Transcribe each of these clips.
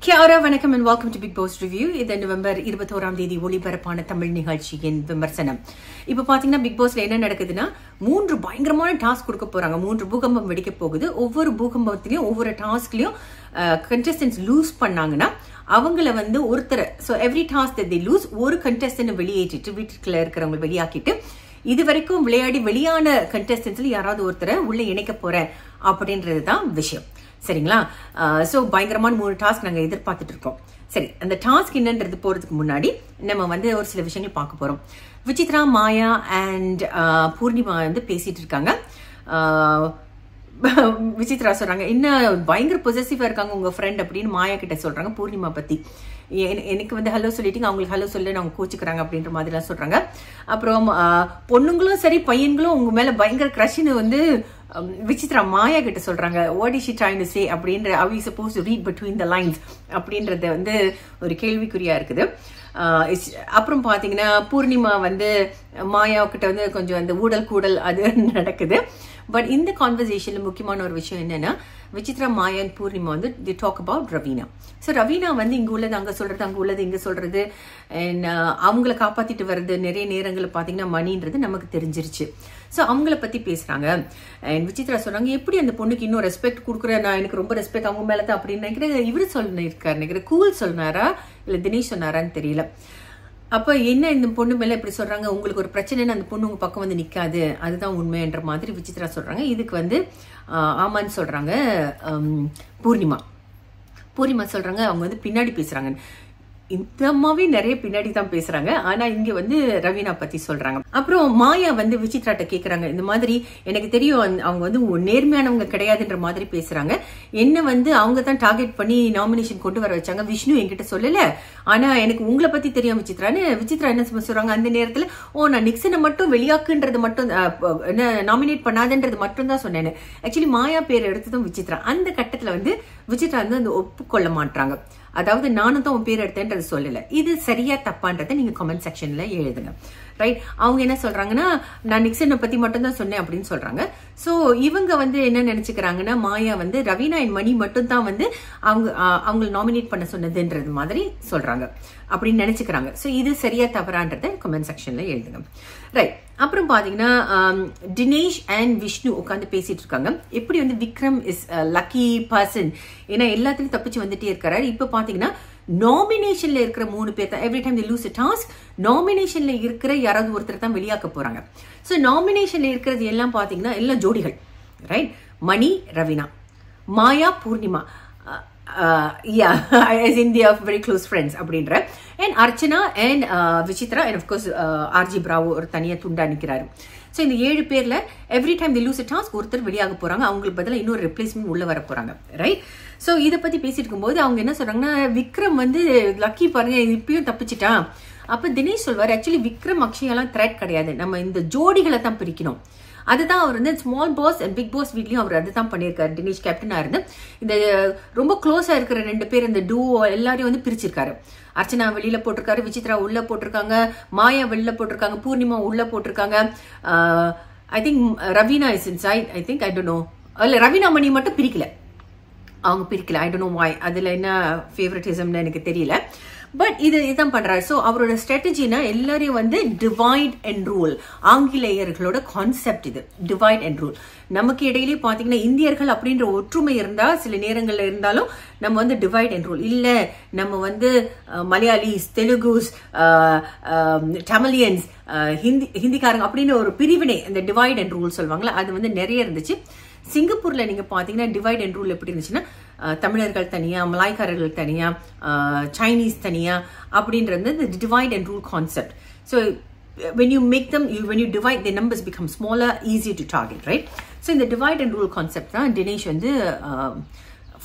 Kia ora, vanakkam and welcome to Big Boss Review. இது November 21ஆம் தேதி ஒளிபரப்பான தமிழ் நிகழ்ச்சியின் விமர்சனம். இப்போ பாத்தீங்கன்னா பிக் பாஸ்ல என்ன நடக்குதுன்னா 3 பயங்கரமான டாஸ்க் கொடுக்க போறாங்க. 3 பூகம்பம் வெடிக்க போகுது. ஒவ்வொரு பூகம்பத்திலயும் ஒவ்வொரு டாஸ்க்லயும் contestants லூஸ் பண்ணாங்கன்னா அவங்கள வந்து ஒருத்தர் every task that they lose ஒரு contestant வெளியேற்றிட்டு வீட்டுக்குள்ள இருக்கிறவங்க வெளியாக்கிட்டு இது வரைக்கும் விளையாடி வெளியான contestants யாராவது ஒருத்தரை உள்ள இணைக்க போறேன் அப்படின்றதுதான் விஷயம். சரிங்களா? சோ பயங்கரமான 3 டாஸ்க் நாங்க எதிர்பார்த்துட்டு இருக்கோம். சரி, அந்த டாஸ்க் என்னன்றது போறதுக்கு முன்னாடி நம்ம வந்து ஒரு சில விஷயங்கள் பார்க்க போறோம். விசித்ரா, மாயா அண்ட் பூர்ணிமா வந்து பேசிட்டு இருக்காங்க. விசித்ரா சொல்றாங்க, என்ன பயங்கர பொசசிவா இருக்காங்க உங்க ஃப்ரெண்ட் அப்படின்னு மாயா கிட்ட சொல்றாங்க பூர்ணிமா பத்தி. எனக்கு வந்து ஹலோ சொல்லிட்டீங்க, அவங்களுக்கு ஹலோ சொல்லி அவங்க கோச்சுக்கிறாங்க அப்படின்ற மாதிரி எல்லாம் சொல்றாங்க. அப்புறம் பொண்ணுங்களும் சரி பையன்களும் உங்க மேல பயங்கர கிரஷ்னு வந்து விசித்ரா மாயா கிட்ட சொல்றாங்க. What is she trying to say அப்படின்ற are we supposed to read between the lines அப்படின்றது வந்து ஒரு கேள்விக்குறியா இருக்குது. அப்புறம் பாத்தீங்கன்னா பூர்ணிமா வந்து மாயா கிட்ட வந்து கொஞ்சம் அந்த ஊடல் கூடல் அது நடக்குது. பட் இந்த கான்வர்சேஷன்ல முக்கியமான ஒரு விஷயம் என்னன்னா விசித்ரா, மாயா அண்ட் பூர்ணிமா வந்து the talk about Raveena. So Raveena வந்து இங்க உள்ளது அங்க சொல்றது, அங்க உள்ளது இங்க சொல்றது, அண்ட் அவங்கள காப்பாத்திட்டு வர்றது நிறைய நேரங்கள் பாத்தீங்கன்னா மணின்றது நமக்கு தெரிஞ்சிருச்சு. ஸோ அவங்கள பத்தி பேசுறாங்க. அண்ட் விசித்ரா சொல்றாங்க, எப்படி அந்த பொண்ணுக்கு இன்னும் ரெஸ்பெக்ட் கொடுக்குறேன், நான் எனக்கு ரொம்ப ரெஸ்பெக்ட் அவங்க மேலதான் அப்படின்னு நினைக்கிறேன். இவரு சொல்லிருக்காரு நினைக்கிறேன், கூல் சொன்னாரா இல்ல தினேஷ் சொன்னாரான்னு தெரியல. அப்ப என்ன இந்த பொண்ணு மேல இப்படி சொல்றாங்க, உங்களுக்கு ஒரு பிரச்சனைன்னு அந்த பொண்ணு உங்க பக்கம் வந்து நிக்காது, அதுதான் உண்மைன்ற மாதிரி விசித்ரா சொல்றாங்க. இதுக்கு வந்து ஆமான்னு சொல்றாங்க பூர்ணிமா சொல்றாங்க அவங்க வந்து பின்னாடி பேசுறாங்க. இந்த அம்மாவே நிறைய பின்னாடி தான் பேசுறாங்க. ஆனா இங்க வந்து ரவீனா பத்தி சொல்றாங்க. அப்புறம் மாயா வந்து விசித்ராட்ட கேக்குறாங்க, இந்த மாதிரி எனக்கு தெரியும் அவங்க வந்து நேர்மையானவங்க கிடையாதுன்ற மாதிரி பேசுறாங்க. என்ன வந்து அவங்க தான் டார்கெட் பண்ணி நாமினேஷன் கொண்டு வர வச்சாங்க, விஷ்ணு என்கிட்ட சொல்லல, ஆனா எனக்கு உங்களை பத்தி தெரியும் விசித்ரான்னு. விசித்ரா என்ன சொல்றாங்க அந்த நேரத்துல, நான் நிக்சனை மட்டும் வெளியாக்குன்றது மட்டும் என்ன நாமினேட் பண்ணாதுன்றது மட்டும் தான் சொன்னேன். ஆக்சுவலி மாயா பேர் எடுத்ததும் விசித்ரா. அந்த கட்டத்துல வந்து விசித்ரா வந்து அந்த ஒப்புக்கொள்ள மாட்டாங்க. அதாவது நானும் தான் உன் பேர் எடுத்தேன்றது சொல்லல. இது சரியா தப்பான்றதை நீங்க கமெண்ட் செக்ஷன்ல எழுதுங்க. ரைட்? அவங்க என்ன சொல்றாங்கன்னா, நான் நிக்சனை பத்தி மட்டும் தான் சொன்னேன் அப்படின்னு சொல்றாங்க. சோ இவங்க வந்து என்ன நினைச்சுக்கிறாங்கன்னா, மாயா வந்து ரவீனா அண்ட் மணி மட்டும் தான் வந்து அவங்க நாமினேட் பண்ண சொன்னதுன்றது மாதிரி சொல்றாங்க அப்படின்னு நினைச்சுக்கிறாங்க. சோ இது சரியா தவறான்றதை கமெண்ட் செக்ஷன்ல எழுதுங்க. ரைட்? அப்புறம் பாத்தீங்கன்னா தினேஷ் அண்ட் விஷ்ணு உட்காந்து பேசிட்டு இருக்காங்க. எப்படி வந்து விக்ரம் இஸ் லக்கி பர்சன், ஏன்னா எல்லாத்துலயும் தப்பிச்சு வந்துட்டே இருக்காரு. இப்ப பாத்தீங்கன்னா நாமினேஷன்ல இருக்கிற 3 பேர் தான் every time the lose task நாமினேஷன்ல இருக்கிற யாராவது ஒருத்தர் தான் வெளியாக்க போறாங்க. சோ நாமினேஷன்ல இருக்கிறது எல்லாம் பாத்தீங்கன்னா எல்லாம் ஜோடிகள். Right? Mani, Raveena, Maya, Poornima, as in they are very close friends அப்படின்ற, and Archana and Vichitra and of course RJ Bravo ஒரு தனியா துண்டா நிக்கிறாரு. சோ இந்த 7 பேர்ல every time the lose task ஒருத்தர் வெளியாக போறாங்க, அவங்களுக்கு பதிலா இன்னொரு ரிப்ளேஸ்மெண்ட் உள்ள வர போறாங்க. ரைட்? சோ இத பத்தி பேசிட்டு இருக்கும்போது அவங்க என்ன சொல்றாங்கன்னா, விக்ரம் வந்து லக்கி பாருங்க இப்பயும் தப்பிச்சிட்டான். அப்ப தினேஷ் சொல்வாரு, ஆக்சுவலி விக்ரம் அக்ஷயாலாம் த்ரெட் கிடையாது, நம்ம இந்த ஜோடிகளை தான் பிரிக்கணும். அதுதான் அவர் வந்து small boss and big boss வீட்லயும் அவர் அதுதான் பண்ணிருக்காரு. தினேஷ் கேப்டனா இருந்து இந்த ரொம்ப க்ளோஸா இருக்கிற 2 பேர் இந்த டூ எல்லாரையும் வந்து பிரிச்சிருக்காரு. அர்ச்சனா வெளியில போட்டிருக்காரு, விசித்ரா உள்ள போட்டிருக்காங்க, மாயா வெளியில போட்டிருக்காங்க, பூர்ணிமா உள்ள போட்டிருக்காங்க. I think Raveena is inside. I think I don't no, இல்ல ரவீனா மணி மட்டும் பிரிக்கல, அவங்க பிரிக்கல. ஐ டோன்ட் நோ வை, அதுல என்ன ஃபேவரட்டிசம்னு எனக்கு தெரியல. பட் இதுதான் பண்றாரு. சோ அவரோட ஸ்ட்ராட்டஜினா எல்லாரையும் வந்து டிவைட் அண்ட் ரூல், ஆங்கிலேயர்களோட கான்செப்ட் இது, டிவைட் அண்ட் ரூல். நமக்கு இடையிலே பாத்தீங்கன்னா இந்தியர்கள் அப்படின்ற ஒற்றுமை இருந்தா சில நேரங்கள்ல இருந்தாலும் நம்ம வந்து டிவைட் அண்ட் ரூல் இல்ல, நம்ம வந்து மலையாளிஸ், தெலுங்குஸ், தமிழியன்ஸ், ஹிந்திக்காரங்க அப்படின்னு ஒரு பிரிவினை, இந்த டிவைட் அண்ட் ரூல் சொல்லுவாங்களா, அது வந்து நிறைய இருந்துச்சு. சிங்கப்பூர்ல நீங்க பாத்தீங்கன்னா டிவைட் அண்ட் ரூல் எப்படி இருந்துச்சுன்னா, தமிழர்கள் தனியா, மலாய்க்காரர்கள் தனியா, சைனீஸ் தனியா அப்படின்றது இந்த divide and rule concept. So when you make them, when you divide, the numbers become smaller, easier to target, right? So இந்த டிவைட் அண்ட் ரூல் கான்செப்ட் தான் தினேஷ் வந்து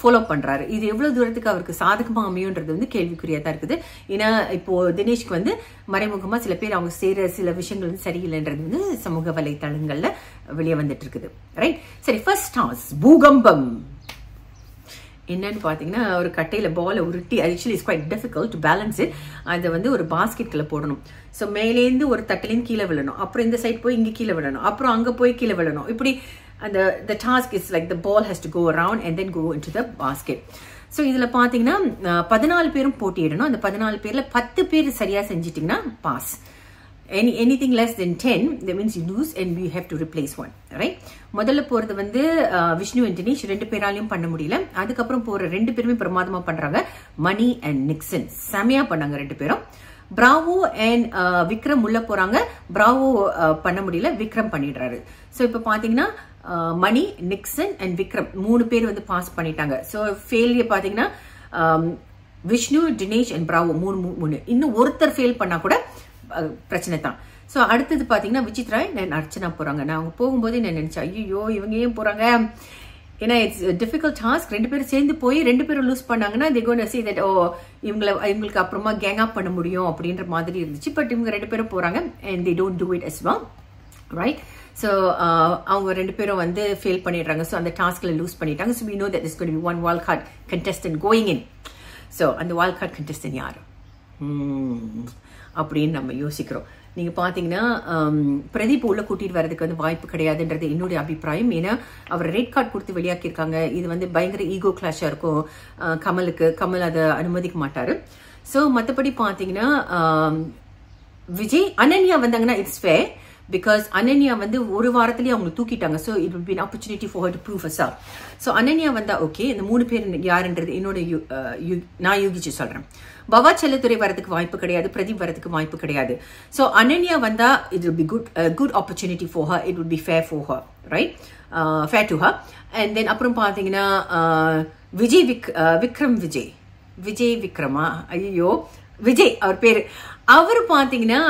ஃபாலோ பண்றாரு. இது எவ்வளவு தூரத்துக்கு அவருக்கு சாதகமா அமையும்ன்றது வந்து கேள்விக்குறியா தான் இருக்குது. ஏன்னா இப்போ தினேஷ்க்கு வந்து மறைமுகமா சில பேர் அவங்க செய்யற சில விஷயங்கள் வந்து சரியில்லைன்றது வந்து சமூக வலைத்தளங்கள்ல வெளியே வந்துட்டு இருக்குது. ரைட்? சரி, ஃபர்ஸ்ட் டாஸ்க் பூகம்பம் என்னன்னு பாத்தீங்கன்னா, ஒரு கட்டையில பாலை உருட்டி, actually it's quite difficult to balance it. அதை வந்து ஒரு பாஸ்கெட்ல போடணும். ஸோ மேலேருந்து ஒரு தட்டிலேருந்து கீழே விழணும், அப்புறம் இந்த சைட் போய் இங்க கீழே விழணும், அப்புறம் அங்க போய் கீழே விழணும். இப்படி the task is like the ball has to go around and then go into the basket. So இதுல பாத்தீங்கன்னா 14 பேரும் போட்டியிடணும். அந்த 14 பேர்ல 10 பேர் சரியா செஞ்சிட்டீங்கன்னா pass. anything less than 10 that means you lose and you have to replace one, right? முதல்ல போறது வந்து விஷ்ணு and தினேஷ் 2 பேராலையும் பண்ண முடியல. அதுக்கப்புறம் போற 2 பேருமே பிரமாதமா பண்றாங்க. மணி அண்ட் நிக்சன் செமையா பண்ணாங்க 2 பேரும். பிராவோ அண்ட் விக்ரம் உள்ள போறாங்க. பிராவோ பண்ண முடியல, விக்ரம் பண்ணிடுறாரு. ஸோ இப்போ பாத்தீங்கன்னா மணி, நிக்சன் அண்ட் விக்ரம் 3 பேர் வந்து பாஸ் பண்ணிட்டாங்க. ஸோ ஃபெயிலியர் பாத்தீங்கன்னா விஷ்ணு, தினேஷ் அண்ட் பிராவோ 3. இன்னும் ஒருத்தர் ஃபெயில் பண்ணா கூட பிரச்சனை தான். ஸோ அடுத்தது பாத்தீங்கன்னா விசித்ரா அண்ட் அர்ச்சனா போறாங்க. நான் அவங்க போகும்போது நான் நினைச்சேன், ஐயோ இவங்க ஏன் போறாங்க, ஏன்னா இட்ஸ் டிஃபிகல்ட் டாஸ்க். 2 பேரும் சேர்ந்து போய் 2 பேரும் லூஸ் பண்ணாங்கன்னா they going to say that இவங்களுக்கு அப்புறமா கேங் அப் பண்ண முடியும் அப்படின்ற மாதிரி இருந்துச்சு. பட் இவங்க 2 பேரும் போறாங்க and they don't do it as well, right? So அவங்க 2 பேரும் வந்து ஃபெயில் பண்ணிடுறாங்க. ஸோ அந்த டாஸ்க்ல லூஸ் பண்ணிட்டாங்க. So we know that there's going to be one wild card contestant going in. So அந்த wild card contestant யாரு அப்படின்னு நம்ம யோசிக்கிறோம். நீங்க பாத்தீங்கன்னா பிரதீப் உள்ள கூட்டிட்டு வரதுக்கு வந்து வாய்ப்பு கிடையாதுன்றது என்னுடைய அபிப்பிராயம். ஏன்னா அவர் ரெட் கார்டு கொடுத்து வெளியாக்கியிருக்காங்க. இது வந்து பயங்கர ஈகோ கிளாஷா இருக்கும் கமலுக்கு. கமல் அதை அனுமதிக்க மாட்டாரு. ஸோ மற்றபடி பாத்தீங்கன்னா விஜய், அனன்யா வந்தாங்கன்னா இட்ஸ் ஃபேர். பிகாஸ் அனன்யா வந்து ஒரு வாரத்திலேயே அவங்க தூக்கிட்டாங்க. So it will be an opportunity for her to prove herself. So Ananya வந்தா ஓகே. இந்த 3 பேர் யாருன்றது என்னோட நான் யூகிச்சு சொல்றேன். பவா செல்லத்துறை வரதுக்கு வாய்ப்பு கிடையாது, பிரதீப் வரதுக்கு வாய்ப்பு கிடையாது. ஸோ அனன்யா வந்தா it will be good opportunity for her. It would be fair for her, right? Fair to her. And then அப்புறம் பாத்தீங்கன்னா விஜய் விக்ரமா, ஐயோ விஜய் அவர் பேரு. அவரு பாத்தீங்கன்னா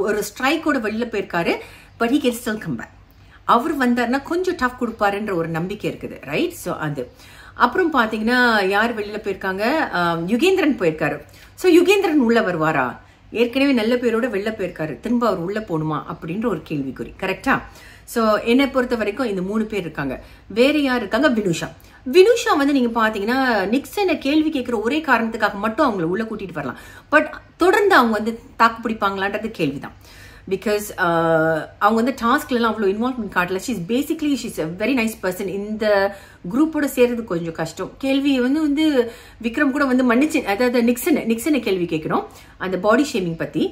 ஒரு ஸ்ட்ரைக்கோட வெளியில போயிருக்காரு. But he can still come back. அவர் வந்தாருன்னா கொஞ்சம் டஃப் கொடுப்பாருன்ற ஒரு நம்பிக்கை இருக்குது, ரைட்? ஸோ அது அப்புறம் பாத்தீங்கன்னா யார் வெளியில போயிருக்காங்க, யுகேந்திரன் போயிருக்காரு. ஸோ யுகேந்திரன் உள்ள வருவாரா? ஏற்கனவே நல்ல பேரோட வெளில போயிருக்காரு, திரும்ப அவர் உள்ள போகணுமா அப்படின்ற ஒரு கேள்விக்குறி, கரெக்டா? ஸோ என்னை பொறுத்த வரைக்கும் இந்த 3 பேர் இருக்காங்க. வேற யார் இருக்காங்க? வினுஷா வந்து நீங்க பாத்தீங்கன்னா நிக்சனை கேள்வி கேட்கிற ஒரே காரணத்துக்காக மட்டும் அவங்களை உள்ள கூட்டிட்டு வரலாம். பட் தொடர்ந்து அவங்க வந்து தாக்கு பிடிப்பாங்களான்றது கேள்விதான். பிகாஸ் அவங்க வந்து டாஸ்க்ல எல்லாம் அவ்வளவு இன்வால்வ்மெண்ட் காட்டல. She's a very nice person. இந்த குரூப்போட சேர்றது கொஞ்சம் கஷ்டம். கேள்வி வந்து விக்ரம் கூட வந்து மன்னிச்சு, அதாவது நிக்சனை கேள்வி கேட்கணும் அந்த பாடி ஷேமிங் பத்தி.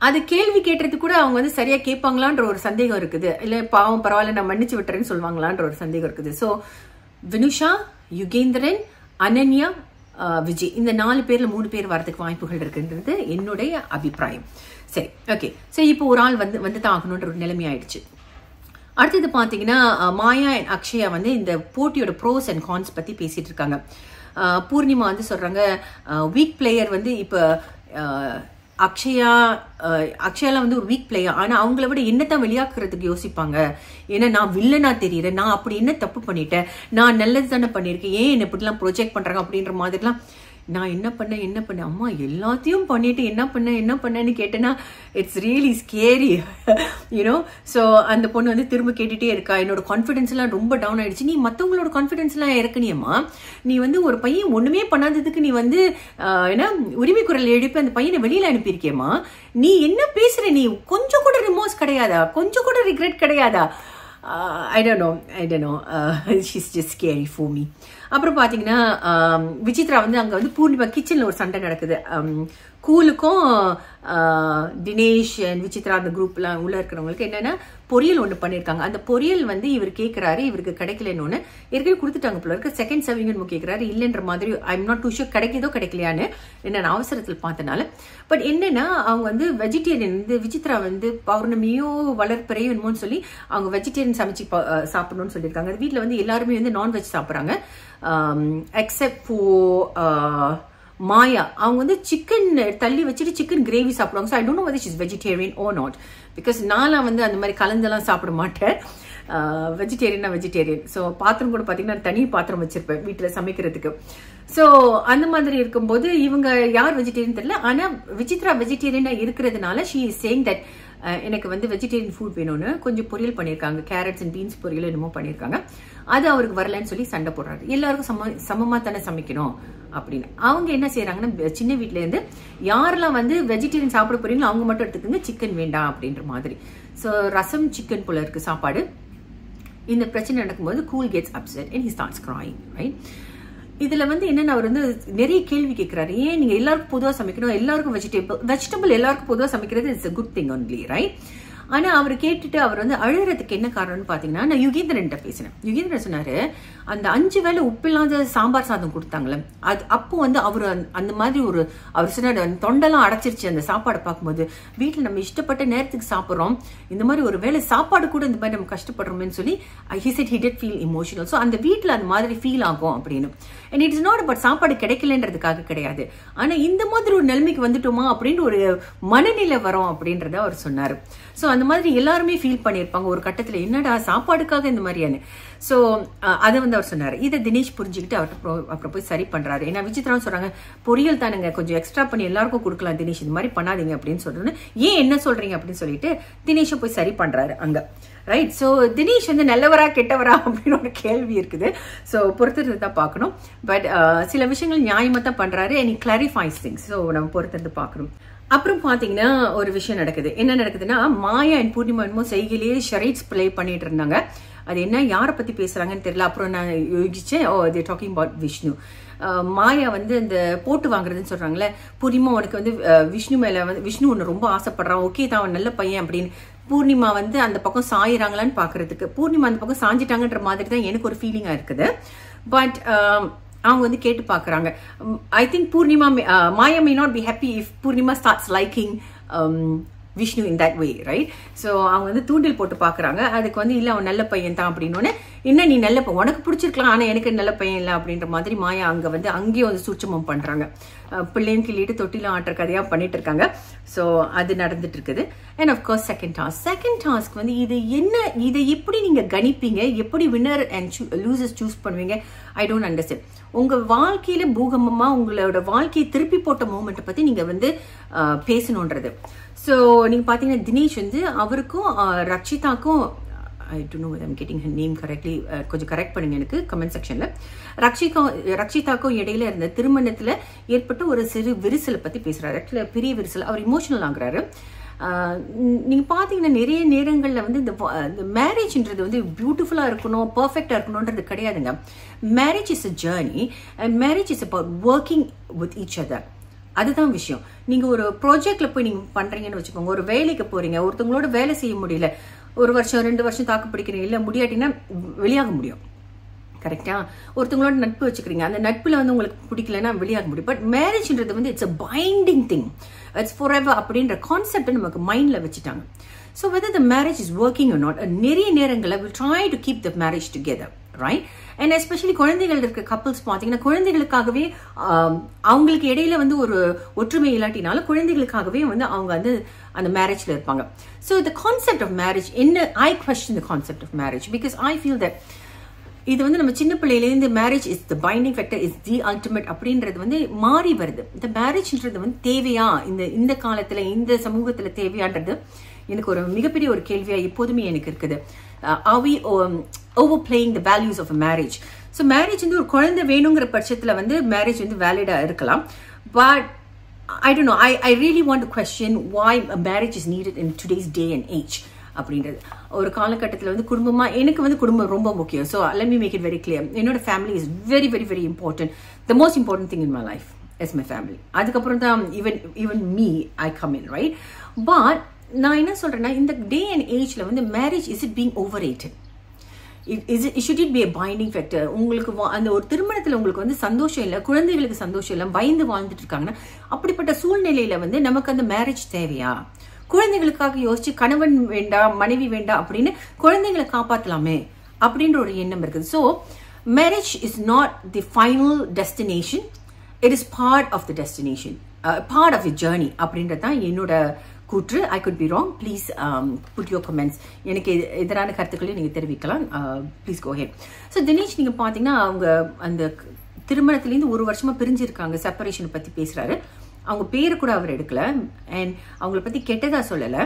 அது கேள்வி கேட்டது கூட அவங்க வந்து சரியா கேட்பாங்களான்ற ஒரு சந்தேகம் இருக்குது. இல்ல பாவம் பரவாயில்ல நான் மன்னிச்சு விட்டுறேன்னு சொல்லுவாங்களான்ற ஒரு சந்தேகம் இருக்குது. ஸோ வினுஷா, யுகேந்திரன், அனன்யா, விஜய் இந்த 4 பேர்ல 3 பேர் வரதுக்கு வாய்ப்புகள் இருக்குன்றது என்னுடைய அபிப்பிராயம். சரி, ஓகே. ஸோ இப்போ ஒரு ஆள் வந்து தான் ஆகணுன்ற ஒரு நிலைமை ஆயிடுச்சு. அடுத்தது பாத்தீங்கன்னா மாயா அண்ட் அக்ஷயா வந்து இந்த போட்டியோட ப்ரோஸ் அண்ட் கான்ஸ் பத்தி பேசிட்டு இருக்காங்க. பூர்ணிமா வந்து சொல்றாங்க வீக் பிளேயர் வந்து இப்ப அக்ஷயாலாம் வந்து ஒரு வீக் பிளேயர். ஆனா அவங்கள விட என்னத்தான் வெளியாக்குறதுக்கு யோசிப்பாங்க. ஏன்னா நான் வில்லனா தெரியறேன், நான் அப்படி என்ன தப்பு பண்ணிட்டேன், நான் நல்லது தானே பண்ணிருக்கேன், ஏன் என்ன இப்படிலாம் ப்ரொஜெக்ட் பண்றாங்க அப்படின்ற மாதிரிலாம். நான் என்ன பண்ணேன் அம்மா எல்லாத்தையும் பண்ணிட்டு என்ன பண்ணேன்னு கேட்டேன்னா it's really scary, you know. So அந்த பொண்ணு வந்து திரும்ப கேட்டுட்டே இருக்கா, என்னோட கான்ஃபிடன்ஸ் எல்லாம் ரொம்ப டவுன் ஆயிடுச்சு. நீ மற்றவங்களோட கான்ஃபிடன்ஸ் எல்லாம் இறக்கணியம்மா. நீ வந்து ஒரு பையன் ஒண்ணுமே பண்ணாததுக்கு நீ வந்து ஏன்னா உரிமை குரல் எழுப்பி அந்த பையனை வெளியில அனுப்பியிருக்கேம்மா. நீ என்ன பேசுற, நீ கொஞ்சம் கூட ரிமோர்ஸ் கிடையாதா, கொஞ்சம் கூட ரிக்ரெட் கிடையாதா? I don't know. She's just scary for me. அப்புறம் பாத்தீங்கன்னா விசித்ரா வந்து அங்க வந்து பூர்ணிமா கிச்சன்ல ஒரு சண்டை நடக்குது. கூலுக்கும் தினேஷ் அண்ட் விசித்ரா அந்த குரூப்லாம் உள்ள இருக்கிறவங்களுக்கு என்னன்னா பொரியல் ஒன்று பண்ணியிருக்காங்க. அந்த பொரியல் வந்து இவர் கேட்கிறாரு, இவருக்கு கிடைக்கலன்னு ஒன்று ஏற்கனவே கொடுத்துட்டாங்க போல இருக்கு. செகண்ட் சர்விங் கேட்கிறாரு, இல்லைன்ற மாதிரி. ஐம் நாட் டூ ஷூர் கிடைக்கதோ கிடைக்கலையான்னு என்ன அவசரத்தில் பார்த்தனால. பட் என்னன்னா அவங்க வந்து வெஜிடேரியன் வந்து விசித்ரா வந்து பௌர்ணமியோ வளர்ப்பறையோ என்னமோன்னு சொல்லி அவங்க வெஜிடேரியன் சமைச்சு சாப்பிடணும்னு சொல்லியிருக்காங்க. வீட்டில் வந்து எல்லாருமே வந்து நான்வெஜ் சாப்பிட்றாங்க எக்ஸப்ட் ஃபார் மாயா. அவங்க வந்து சிக்கன் தள்ளி வச்சுட்டு சிக்கன் கிரேவி சாப்பிடுவாங்க. So I don't know whether she is vegetarian or not. Because நான்லாம் வந்து அந்த மாதிரி கலந்தெல்லாம் சாப்பிட மாட்டேன். வெஜிடேரியன். ஸோ பாத்திரம் கூட பார்த்தீங்கன்னா தனி பாத்திரம் வச்சிருப்பேன் வீட்டில் சமைக்கிறதுக்கு. ஸோ அந்த மாதிரி இருக்கும்போது இவங்க யார் வெஜிடேரியன் தெரியல. ஆனால் விசித்ரா வெஜிடேரியனா இருக்கிறதுனால ஷி இஸ் சேயிங் தட் எனக்கு வந்து வெஜிடேரியன் ஃபுட் வேணும்னு கொஞ்சம் பொரியல் பண்ணியிருக்காங்க. கேரட்ஸ் அண்ட் பீன்ஸ் பொரியல் என்னமோ பண்ணியிருக்காங்க. அது அவருக்கு வரலன்னு சொல்லி சண்டை போடுறாரு. எல்லாருக்கும் சமமா தானே சமைக்கணும் அப்படின்னு. அவங்க என்ன செய்யறாங்கன்னா சின்ன வீட்டுல இருந்து யாரெல்லாம் வந்து வெஜிடேரியன் சாப்பிட போறீங்களோ அவங்க மட்டும் எடுத்துக்கோங்க, சிக்கன் வேண்டாம் அப்படின்ற மாதிரி. ஸோ ரசம் சிக்கன் போல இருக்கு சாப்பாடு. இந்த பிரச்சனை நடக்கும்போது cool gets upset and he starts crying, right? இதுல வந்து என்னன்னா அவர் வந்து நிறைய கேள்வி கேட்கிறாரு. ஏன் நீங்க எல்லாருக்கும் பொதுவா சமைக்கணும், எல்லாருக்கும் வெஜிடபிள் எல்லாருக்கும் பொதுவா சமைக்கிறது it's a good thing only, right? ஆனா அவர் கேட்டுட்டு அவர் வந்து அழுறதுக்கு என்ன காரணம்னு பாத்தீங்கன்னா, நான் யுகேந்திரன் பேசினேன். யுகேந்திரன் சொன்னாரு, அந்த 5 வேளை உப்பு இல்லாத சாம்பார் சாதம் கொடுத்தாங்களே, அது அப்போ வந்து அவரு அந்த மாதிரி அவர் சொன்னாரு, தொண்டெல்லாம் அடைச்சிருச்சு அந்த சாப்பாடை பார்க்கும்போது. வீட்டுல நம்ம இஷ்டப்பட்ட நேரத்துக்கு சாப்பிட்றோம், இந்த மாதிரி ஒரு வேளை சாப்பாடு கூட இந்த மாதிரி நம்ம கஷ்டப்படுறோம்னு சொல்லி he said he did feel emotional. So அந்த வீட்டுல அந்த மாதிரி ஃபீல் ஆகும் அப்படின்னு. And it is not but சாப்பாடு கிடைக்கலன்றதுக்காக கிடையாது, ஆனா இந்த மாதிரி ஒரு நிலைமைக்கு வந்துட்டோமா அப்படின்ற ஒரு மனநிலை வரும் அப்படின்றத அவர் சொன்னாரு. ஸோ அந்த மாதிரி எல்லாருமே ஃபீல் பண்ணியிருப்பாங்க ஒரு கட்டத்துல, என்னடா சாப்பாடுக்காக இந்த மாதிரியான. ஸோ அதை வந்து அவர் சொன்னாரு. இதை தினேஷ் புரிஞ்சுக்கிட்டு அப்புறம் போய் சரி பண்றாரு. ஏன்னா விசித்ராவும் சொல்றாங்க, பொரியல் தானுங்க, கொஞ்சம் எக்ஸ்ட்ரா பண்ணி எல்லாருக்கும் கொடுக்கலாம் தினேஷ், இந்த மாதிரி பண்ணாதீங்க அப்படின்னு சொல்றேன்னு. ஏன் என்ன சொல்றீங்க அப்படின்னு சொல்லிட்டு தினேஷை போய் சரி பண்றாரு அங்க, ரைட்? ஸோ தினேஷ் வந்து நல்லவரா கெட்டவரா அப்படின்னு ஒரு கேள்வி இருக்குது. ஸோ பொறுத்திருந்து தான் பார்க்கணும். பட் சில விஷயங்கள் நியாயமா தான் பண்றாரு, and he clarifies things. So நம்ம பொறுத்திருந்து பார்க்கணும். அப்புறம் பாத்தீங்கன்னா ஒரு விஷயம் நடக்குது. என்ன நடக்குதுன்னா, மாயா அண்ட் பூர்ணிமா என்னமோ செய்கையிலேயே ஷரைட்ஸ் பிளே பண்ணிட்டு இருந்தாங்க. அது என்ன யாரை பத்தி பேசுறாங்கன்னு தெரியல. அப்புறம் நான் யோசிச்சேன், ஓ தே டாக்கிங் அபவுட் விஷ்ணு. மாயா வந்து இந்த போட்டு வாங்குறதுன்னு சொல்றாங்களே, பூர்ணிமா உனக்கு வந்து விஷ்ணு மேல வந்து விஷ்ணு ஒன்னு ரொம்ப ஆசைப்படுறான், ஓகே தான் அவன் நல்ல பையன் அப்படின்னு. பூர்ணிமா வந்து அந்த பக்கம் சாயிறாங்களான்னு பாக்குறதுக்கு, பூர்ணிமா அந்த பக்கம் சாஞ்சிட்டாங்கன்ற மாதிரி தான் எனக்கு ஒரு ஃபீலிங்கா இருக்குது. பட் அவங்க வந்து கேட்டு பாக்குறாங்க. I think Poornima Maya may not be happy if Poornima starts liking Vishnu in that way, right? So அவங்க வந்து தூண்டில் போட்டு பாக்குறாங்க. அதுக்கு வந்து இல்ல அவன் நல்ல பையன் தான் அப்படின்னு, என்ன நீ நல்ல உனக்கு பிடிச்சிருக்கலாம் ஆனா எனக்கு நல்ல பையன் இல்லை அப்படின்ற மாதிரி மாயா அங்க வந்து அங்கேயும் வந்து சூட்சமம் பண்றாங்க. பிள்ளைன்னு கிள்ளிட்டு தொட்டில ஆட்டுற கதையா பண்ணிட்டு இருக்காங்க. ஸோ அது நடந்துட்டு இருக்குது. அண்ட் அஃப்கோர்ஸ் செகண்ட் டாஸ்க் வந்து இதை எப்படி நீங்க கணிப்பீங்க, எப்படி வின்னர் அண்ட் லூசர்ஸ் சூஸ் பண்ணுவீங்க? I don't understand. உங்க வாழ்க்கையில பூகம்பமா உங்களோட வாழ்க்கையை திருப்பி போட்ட மூமெண்ட்டை பத்தி நீங்க வந்து பேசணுன்றது. ஸோ நீங்க பாத்தீங்கன்னா தினேஷ் வந்து அவருக்கும் ரக்ஷிதாக்கும், I don't know whether I'm getting her name correctly, கொஞ்சம் கரெக்ட் பண்ணுங்க எனக்கு கமெண்ட் செக்ஷன்ல. ரக்ஷிதாக்கும் இடையில இருந்த திருமணத்துல ஏற்பட்ட ஒரு சிறு விரிசலை பத்தி பேசுறாரு. ஆக்சுவலா பெரிய விரிசல், அவர் இமோஷனல் ஆகுறாரு. நீங்க பாத்தீங்கன்னா நிறைய நேரங்கள்ல வந்து இந்த மேரேஜ்ன்றது வந்து பியூட்டிஃபுல்லா இருக்கணும், பர்ஃபெக்டா இருக்கணும்ன்றது கிடையாதுங்க. Marriage is a journey and marriage is about working with each other. அதுதான் விஷயம். நீங்க ஒரு ப்ராஜெக்ட்ல போய் நீங்க பண்றீங்கன்னு வச்சுக்கோங்க, ஒரு வேலைக்கு போறீங்க, ஒருத்தவங்களோட வேலை செய்ய முடியல, 1 வருஷம் 2 வருஷம் தாக்கு பிடிக்கிறீங்க, இல்ல முடியாட்டினா வெளியாக முடியும், கரெக்டா? ஒருத்தவங்களோட நட்பு வச்சுக்கிறீங்க, அந்த நட்புல வந்து உங்களுக்கு பிடிக்கலன்னா வெளியாக முடியும். பட் மேரேஜ்ன்றது வந்து it's a binding thing, it's forever அப்படின்ற கான்செப்ட் நமக்கு மைண்ட்ல வச்சுட்டாங்க. So whether the marriage is working or not, நிறைய நேரங்களில் we'll try to keep the marriage together, right? And especially குழந்தைகள் இருக்க கப்பல்ஸ் பார்த்தீங்கன்னா, குழந்தைகளுக்காகவே அவங்களுக்கு இடையில வந்து ஒரு ஒற்றுமை இல்லாட்டினால குழந்தைகளுக்காகவே வந்து அவங்க வந்து அந்த மேரேஜ்ல இருப்பாங்க. So the concept of marriage, I question the concept of marriage because I feel that இது வந்து நம்ம சின்ன பிள்ளையிலேருந்து marriage is the binding factor, is the ultimate அப்படின்றது வந்து மாறி வருது. இந்த மேரேஜ்ன்றது வந்து தேவையா, இந்த காலத்துல இந்த சமூகத்துல தேவையான்றது எனக்கு ஒரு மிகப்பெரிய ஒரு கேள்வியா எப்போதுமே எனக்கு இருக்குது. Are we overplaying the values of a marriage? So marriage வந்து ஒரு குழந்தை வேணுங்கிற பட்சத்துல வந்து மேரேஜ் வந்து வேலிடா இருக்கலாம். But I don't know, I really want to question why a marriage is needed in today's day and age அப்படின்றது. ஒரு காலகட்டத்தில் வந்து குடும்பமா, எனக்கு வந்து குடும்பம் ரொம்ப முக்கியம். So let me make it very clear, என்னோட family is very very very important. The most important thing in my life is my family. அதுக்கப்புறம் தான் even me I come in, right? But நான் என்ன சொல்றேன்னா, இந்த டே அண்ட் ஏஜ்ல வந்து marriage is it being over rated? should it be a binding factor? உங்களுக்கு அந்த ஒரு திருமணத்துல உங்களுக்கு வந்து சந்தோஷம் இல்லை, குழந்தைகளுக்கு சந்தோஷம் இல்லை, பயந்து வாழ்ந்துட்டு இருக்காங்கன்னா, அப்படிப்பட்ட சூழ்நிலையில வந்து நமக்கு அந்த மேரேஜ் தேவையா? குழந்தைகளுக்காக யோசிச்சு கணவன் வேண்டாம் மனைவி வேண்டாம் அப்படின்னு குழந்தைகளை காப்பாற்றலாமே அப்படின்ற ஒரு எண்ணம் இருக்குது. So marriage is not the final destination, it is part of the destination, part of the journey அப்படின்றது தான் என்னோட கூற்று. I could be wrong, please put your comments. எனக்கு எதிரான கருத்துக்களையும் நீங்க தெரிவிக்கலாம், please go ahead. So Dinesh நீங்க பாத்தீங்கன்னா அவங்க அந்த திருமணத்திலேருந்து 1 வருஷமா பிரிஞ்சிருக்காங்க, செப்பரேஷன் பத்தி பேசுறாரு. அவங்க பேரு கூட அவர் எடுக்கல, அண்ட் அவங்கள பத்தி கெட்டதா சொல்லல,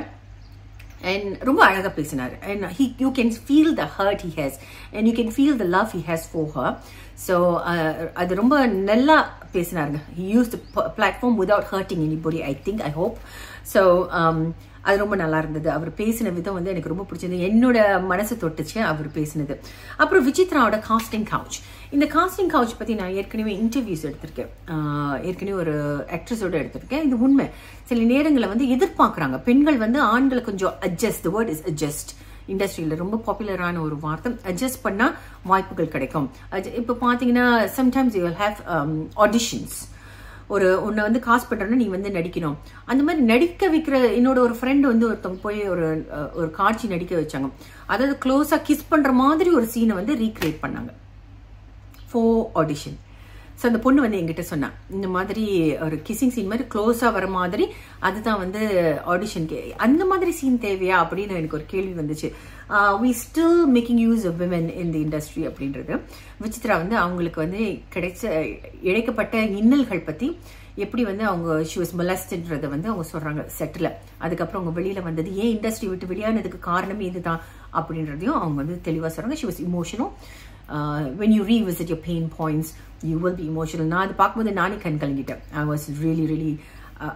அண்ட் ரொம்ப அழகா பேசினாரு. And you can feel the hurt he has and you can feel the love he has for her. So அது ரொம்ப நல்லா பேசினாருங்க. He use the platform without hurting anybody, I think, I hope. So அது ரொம்ப நல்லா இருந்தது. அவர் பேசின விதம் வந்து எனக்கு ரொம்ப பிடிச்சது, என்னோட மனசு தொட்டுச்சு அவர் பேசினது. அப்புறம் விசித்ராவோட காஸ்டிங் கவுச். இந்த காஸ்டிங் கவுச் பத்தி நான் ஏற்கனவே இன்டர்வியூஸ் எடுத்திருக்கேன், ஏற்கனவே ஒரு ஆக்ட்ரஸோட எடுத்திருக்கேன். இது உண்மை. சில நேரங்களில் வந்து எதிர்பார்க்குறாங்க பெண்கள் வந்து ஆண்களை கொஞ்சம் adjust, the word is adjust, இண்டஸ்ட்ரியில் ரொம்ப பாப்புலரான ஒரு வார்த்தை. அட்ஜஸ்ட் பண்ணால் வாய்ப்புகள் கிடைக்கும். இப்போ பார்த்தீங்கன்னா sometimes you will have auditions. உன்னை வந்து காசு பண்றேன்னா நீ வந்து நடிக்கணும். அந்த மாதிரி நடிக்க வைக்கிற என்னோட ஒரு ஃப்ரெண்ட் வந்து ஒருத்தவங்க போய் ஒரு காட்சி நடிக்க வச்சாங்க. அதாவது க்ளோஸா கிஸ் பண்ற மாதிரி ஒரு சீனை வந்து ரீக்ரியேட் பண்ணாங்க ஃபார் ஆடிஷன். ஸோ அந்த பொண்ணு வந்து என்கிட்ட சொன்னா, இந்த மாதிரி ஒரு கிசிங் சீன் மாதிரி க்ளோஸா வர மாதிரி அதுதான் வந்து ஆடிஷனுக்கு. அந்த மாதிரி சீன் தேவையா அப்படின்னு எனக்கு ஒரு கேள்வி வந்துச்சு. We still making use of women in the industry அப்படின்றது. விசித்ரா வந்து அவங்களுக்கு வந்து இழைக்கப்பட்ட இன்னல்கள் பத்தி எப்படி வந்து அவங்க ஷி வாஸ் மொலஸ்டட்ன்றதை வந்து அவங்க சொல்றாங்க செட்டில். அதுக்கப்புறம் அவங்க வெளியில வந்தது, ஏன் இண்டஸ்ட்ரி விட்டு வெளியானதுக்கு காரணமே இதுதான் அப்படின்றதையும் அவங்க வந்து தெளிவாக சொல்றாங்க. She was emotional. when you revisit your pain points you will be emotional. நான் அது பார்க்கும்போது நானே கண் கலங்கிட்டேன். I was really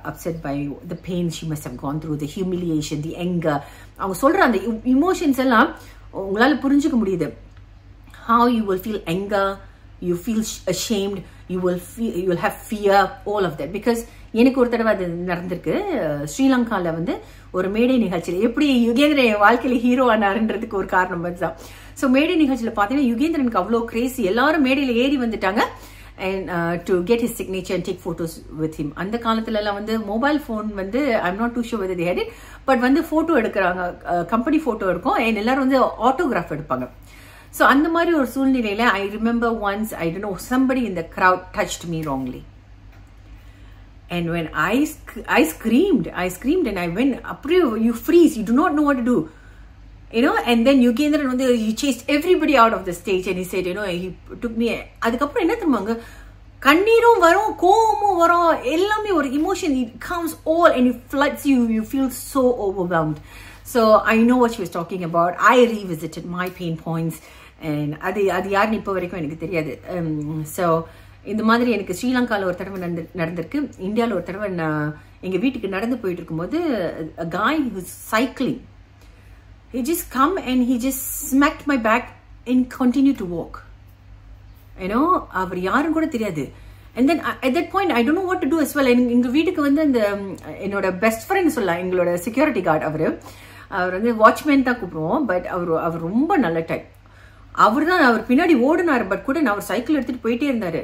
upset by the pain she must have gone through, the humiliation, the anger. அவங்க சொல்ற அந்த இமோஷன்ஸ் எல்லாம் உங்களால புரிஞ்சுக்க முடியுது. How you will feel anger, you feel ashamed, you will have fear, all of that. Because எனக்கு ஒரு தடவை அது நடந்திருக்கு. ஸ்ரீலங்கால வந்து ஒரு மேடை நிகழ்ச்சியில் எப்படி யுகேந்திரன் என் வாழ்க்கையில ஹீரோ ஆனாருன்றதுக்கு ஒரு காரணம் தான். ஸோ மேடை நிகழ்ச்சியில் பார்த்தீங்கன்னா யுகேந்திரனுக்கு அவ்வளோ கிரேசி, எல்லாரும் மேடையில் ஏறி வந்துட்டாங்க and to get his signature and take photos with him. அந்த காலத்துல எல்லாம் வந்து மொபைல் ஃபோன் வந்து I'm not too sure whether they had it, but வந்து போட்டோ எடுக்கிறாங்க, கம்பெனி போட்டோ இருக்கும், and எல்லாரும் வந்து ஆட்டோகிராஃப் எடுப்பாங்க. ஸோ அந்த மாதிரி ஒரு சூழ்நிலையில I remember once, I don't know, somebody in the crowd touched me wrongly. And when I screamed and I went, you freeze, you do not know what to do. You know, and then Yugendran வந்து he chased everybody out of the stage and he said, you know, he took me. அதுக்கப்புறம் என்ன தெரியுமாங்க, கண்ணீரும் வரும், கோபமும் வரும், எல்லாமே ஒரு emotion, it comes all and it floods you, you feel so overwhelmed. So I know what she was talking about. I revisited my pain points and அது யாருன்னு இப்போ வரைக்கும் எனக்கு தெரியாது. So இந்த மாதிரி எனக்கு ஸ்ரீலங்காவில் ஒரு தடவை நடந்திருக்கு. இந்தியாவில் ஒரு தடவை நான் எங்கள் வீட்டுக்கு நடந்து போயிட்டு இருக்கும்போது a guy who's cycling, he just come and he just smacked my back and continued to walk. You know, அவர் யாரும் கூட தெரியாது. And then at that point I don't know what to do as well. எங்கள் வீட்டுக்கு வந்து அந்த என்னோட best friend சொல்லலாம், எங்களோட செக்யூரிட்டி கார்டு அவர் வந்து வாட்ச்மேன் தான் கூப்பிடுவோம், பட் அவர் ரொம்ப நல்ல டைப். அவர் பின்னாடி ஓடினார், பட் கூட நான் அவர் சைக்கிள் எடுத்துட்டு போயிட்டே இருந்தாரு.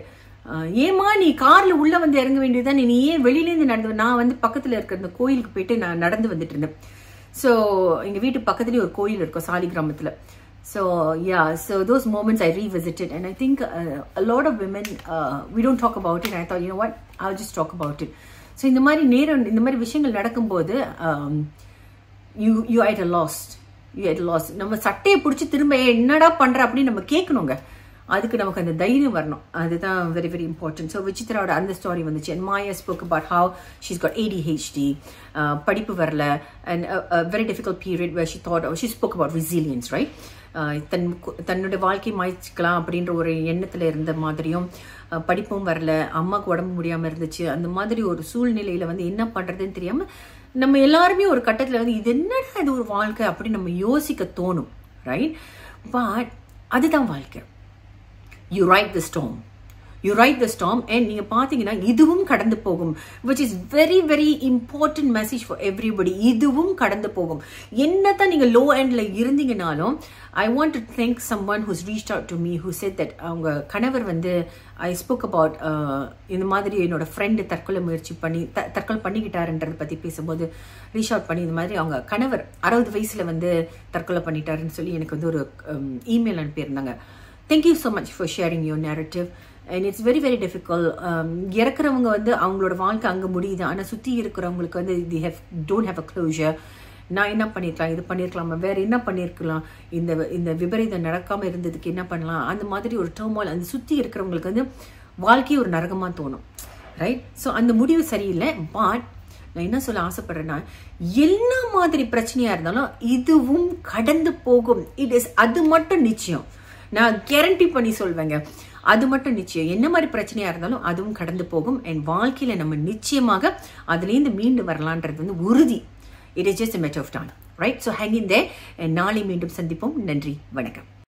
ஏமா நீ கார்ல உள்ள வந்து இறங்க வேண்டியதுதான், நீ ஏன் வெளியிலேருந்து நடந்து, நான் வந்து பக்கத்துல இருக்கிற இந்த கோயிலுக்கு போயிட்டு நான் நடந்து வந்துட்டு இருந்தேன். ஸோ எங்க வீட்டு பக்கத்துலேயே ஒரு கோயில் இருக்கும் சாலி கிராமத்துல. So yeah, so those moments I revisited, and I think a lot of women we don't talk about it. And I thought, you know what, I'll just talk about it. So இந்த மாதிரி விஷயங்கள் நடக்கும்போது you at a loss. நம்ம சட்டையை பிடிச்சி திரும்ப என்னடா பண்ற அப்படின்னு நம்ம கேட்கணுங்க. அதுக்கு நமக்கு அந்த தைரியம் வரணும். அதுதான் வெரி வெரி இம்பார்ட்டன்ட். ஸோ விசித்ராவோட அந்த ஸ்டோரி வந்துச்சு. And Maya spoke about how she's got ADHD, படிப்பு வரல, and a very difficult period where she spoke about resilience, right? தன்னோட வாழ்க்கை மாய்ச்சிக்கலாம் அப்படின்ற ஒரு எண்ணத்துல இருந்த மாதிரியும், படிப்பும் வரல, அம்மாவுக்கு உடம்பு முடியாம இருந்துச்சு, அந்த மாதிரி ஒரு சூழ்நிலையில வந்து என்ன பண்றதுன்னு தெரியாம நம்ம எல்லாருமே ஒரு கட்டத்துல வந்து இது என்னடா இது ஒரு வாழ்க்கை அப்படின்னு நம்ம யோசிக்க தோணும், ரைட்? பட் அதுதான் வாழ்க்கை. You ride the storm and நீங்க பாத்தீங்கன்னா இதுவும் கடந்து போகும், which is very very important message for everybody. இதுவும் கடந்து போகும். என்னதான் நீங்க low endல இருந்தீங்கனாலும், I want to thank someone who's reached out to me who said that அவங்க கணவர் வந்து I spoke about இந்த மாதிரி என்னோட ஃப்ரெண்டு தற்கொலை பண்ணிக்கிட்டாருன்றத பத்தி பேசும்போது ரீச் அவுட் பண்ணி இந்த மாதிரி அவங்க கணவர் 60 வயசுல வந்து தற்கொலை பண்ணிட்டாருன்னு சொல்லி எனக்கு வந்து ஒரு email அனுப்பியிருந்தாங்க. Thank you so much for sharing your narrative. And it's very very difficult. இறக்குறவங்க வந்து அவங்களோட வாழ்க்கை அங்கே முடியுது, ஆனால் சுற்றி இருக்கிறவங்களுக்கு வந்து don't have a closure. நான் என்ன பண்ணிருக்கலாம், இது பண்ணியிருக்கலாமா, வேற என்ன பண்ணியிருக்கலாம், இந்த விபரீதம் நடக்காமல் இருந்ததுக்கு என்ன பண்ணலாம், அந்த மாதிரி ஒரு டர்மால் அந்த சுற்றி இருக்கிறவங்களுக்கு வந்து வாழ்க்கையை ஒரு நரகமாக தோணும், ரைட்? ஸோ அந்த முடிவு சரியில்லை. பட் நான் என்ன சொல்ல ஆசைப்படுறேன்னா, எல்லா மாதிரி பிரச்சனையா இருந்தாலும் இதுவும் கடந்து போகும். அது மட்டும் நிச்சயம், நான் கேரண்டி பண்ணி சொல்வேங்க, அது மட்டும் நிச்சயம். என்ன மாதிரி பிரச்சனையா இருந்தாலும் அதுவும் கடந்து போகும். என் வாழ்க்கையில நம்ம நிச்சயமாக அதுலேருந்து மீண்டு வரலான்றது வந்து உறுதி. It is just a matter of time, right? So hang in there. நாளை மீண்டும் சந்திப்போம். நன்றி, வணக்கம்.